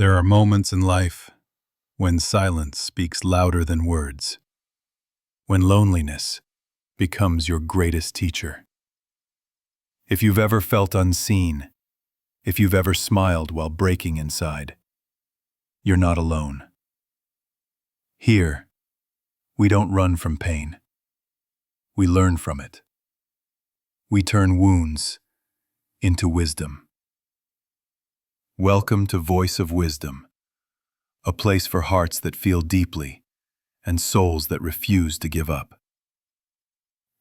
There are moments in life when silence speaks louder than words, when loneliness becomes your greatest teacher. If you've ever felt unseen, if you've ever smiled while breaking inside, you're not alone. Here, we don't run from pain. We learn from it. We turn wounds into wisdom. Welcome to Voice of Wisdom, a place for hearts that feel deeply and souls that refuse to give up.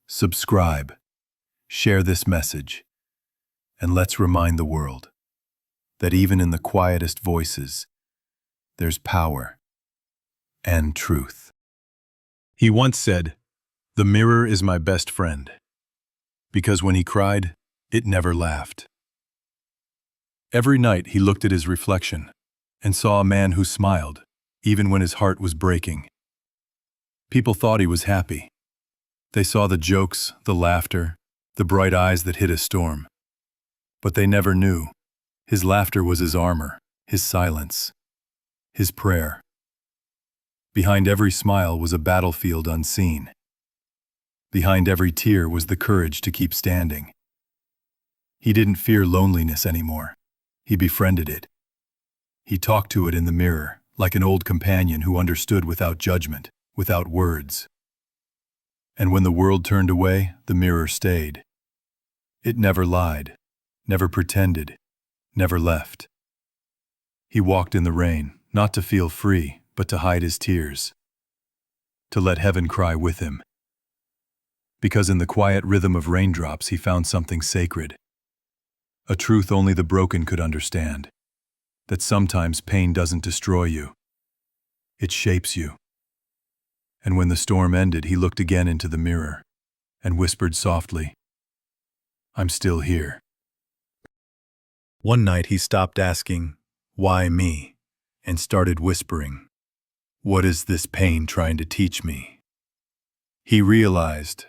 Subscribe, share this message, and let's remind the world that even in the quietest voices, there's power and truth. He once said, "The mirror is my best friend," because when he cried, it never laughed. Every night he looked at his reflection and saw a man who smiled, even when his heart was breaking. People thought he was happy. They saw the jokes, the laughter, the bright eyes that hid a storm. But they never knew. His laughter was his armor, his silence, his prayer. Behind every smile was a battlefield unseen. Behind every tear was the courage to keep standing. He didn't fear loneliness anymore. He befriended it. He talked to it in the mirror, like an old companion who understood without judgment, without words. And when the world turned away, the mirror stayed. It never lied, never pretended, never left. He walked in the rain, not to feel free, but to hide his tears, to let heaven cry with him. Because in the quiet rhythm of raindrops he found something sacred. A truth only the broken could understand, that sometimes pain doesn't destroy you. It shapes you. And when the storm ended, he looked again into the mirror and whispered softly, "I'm still here." One night he stopped asking, "Why me?" and started whispering, "What is this pain trying to teach me?" He realized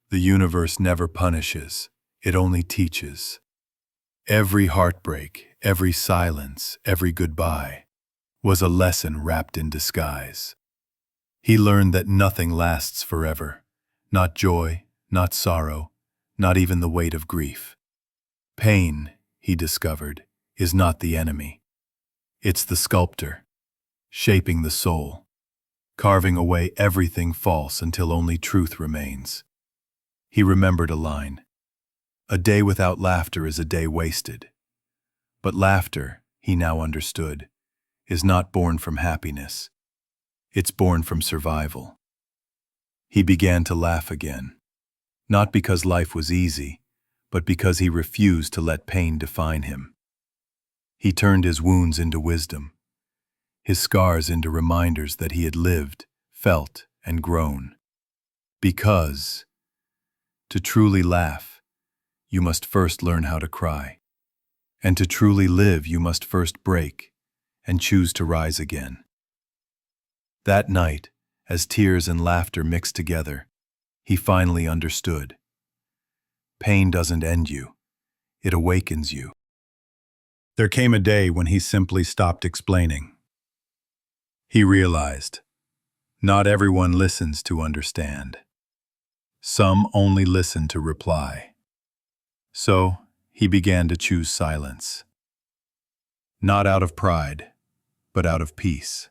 the universe never punishes, it only teaches. Every heartbreak, every silence, every goodbye was a lesson wrapped in disguise. He learned that nothing lasts forever, not joy, not sorrow, not even the weight of grief. Pain, he discovered, is not the enemy. It's the sculptor, shaping the soul, carving away everything false until only truth remains. He remembered a line, "A day without laughter is a day wasted." But laughter, he now understood, is not born from happiness. It's born from survival. He began to laugh again, not because life was easy, but because he refused to let pain define him. He turned his wounds into wisdom, his scars into reminders that he had lived, felt, and grown. Because to truly laugh, you must first learn how to cry. And to truly live, you must first break and choose to rise again. That night, as tears and laughter mixed together, he finally understood. Pain doesn't end you, it awakens you. There came a day when he simply stopped explaining. He realized, not everyone listens to understand. Some only listen to reply. So, he began to choose silence. Not out of pride, but out of peace.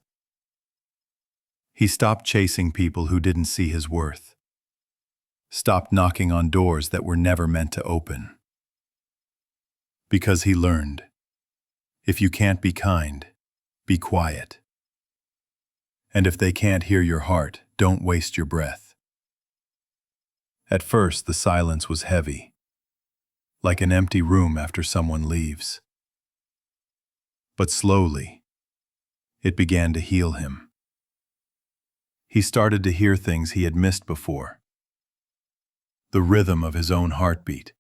He stopped chasing people who didn't see his worth. Stopped knocking on doors that were never meant to open. Because he learned, if you can't be kind, be quiet. And if they can't hear your heart, don't waste your breath. At first, the silence was heavy, like an empty room after someone leaves. But slowly, it began to heal him. He started to hear things he had missed before. The rhythm of his own heartbeat.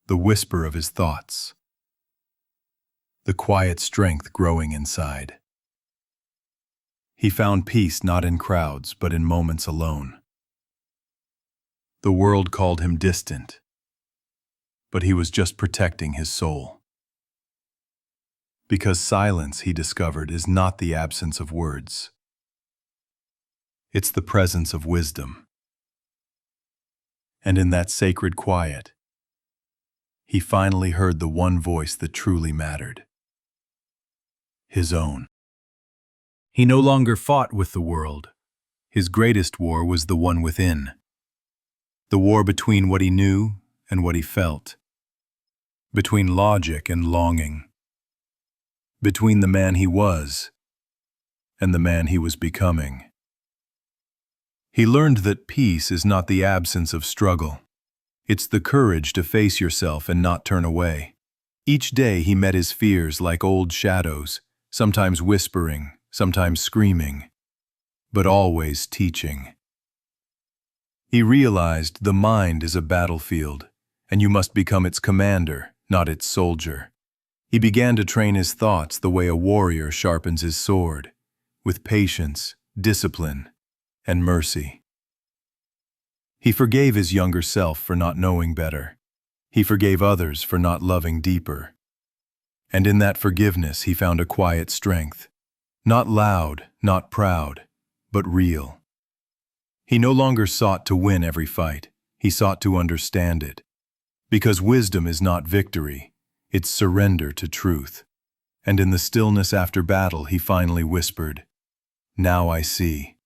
The whisper of his thoughts. The quiet strength growing inside. He found peace not in crowds, but in moments alone. The world called him distant, but he was just protecting his soul. Because silence, he discovered, is not the absence of words. It's the presence of wisdom. And in that sacred quiet, he finally heard the one voice that truly mattered. His own. He no longer fought with the world. His greatest war was the one within. The war between what he knew and what he felt. Between logic and longing. Between the man he was and the man he was becoming. He learned that peace is not the absence of struggle. It's the courage to face yourself and not turn away. Each day he met his fears like old shadows, sometimes whispering, sometimes screaming, but always teaching. He realized the mind is a battlefield, and you must become its commander, not its soldier. He began to train his thoughts the way a warrior sharpens his sword, with patience, discipline, and mercy. He forgave his younger self for not knowing better. He forgave others for not loving deeper. And in that forgiveness he found a quiet strength. Not loud, not proud, but real. He no longer sought to win every fight. He sought to understand it. Because wisdom is not victory, it's surrender to truth. And in the stillness after battle, he finally whispered, "Now I see.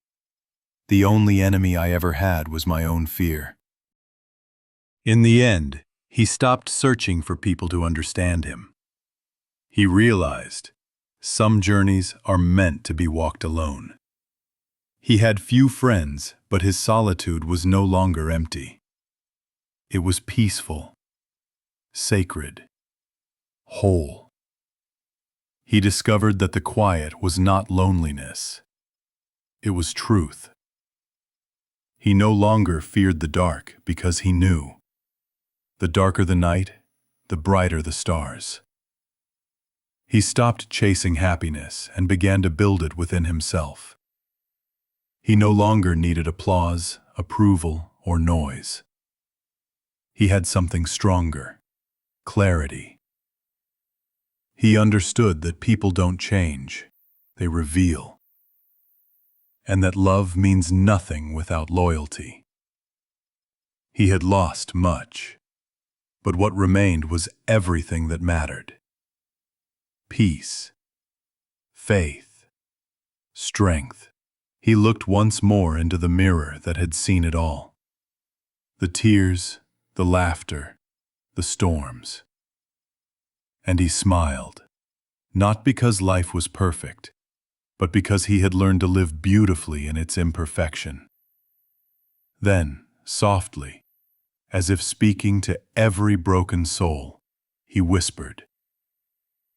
The only enemy I ever had was my own fear." In the end, he stopped searching for people to understand him. He realized some journeys are meant to be walked alone. He had few friends, but his solitude was no longer empty. It was peaceful, sacred, whole. He discovered that the quiet was not loneliness. It was truth. He no longer feared the dark because he knew. The darker the night, the brighter the stars. He stopped chasing happiness and began to build it within himself. He no longer needed applause, approval, or noise. He had something stronger, clarity. He understood that people don't change, they reveal. And that love means nothing without loyalty. He had lost much, but what remained was everything that mattered. Peace, faith, strength. He looked once more into the mirror that had seen it all. The tears, the laughter, the storms. And he smiled, not because life was perfect, but because he had learned to live beautifully in its imperfection. Then, softly, as if speaking to every broken soul, he whispered,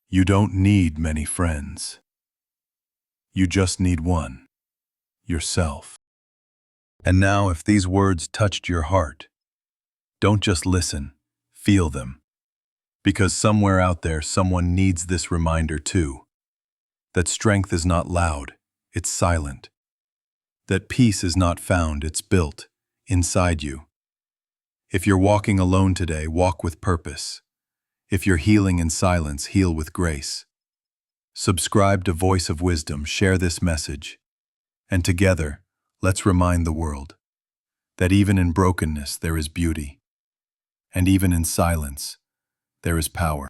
"You don't need many friends. You just need one, yourself." And now, if these words touched your heart, don't just listen, feel them. Because somewhere out there, someone needs this reminder too. That strength is not loud, it's silent. That peace is not found, it's built inside you. If you're walking alone today, walk with purpose. If you're healing in silence, heal with grace. Subscribe to Voice of Wisdom, share this message, and together, let's remind the world that even in brokenness there is beauty, and even in silence there is power.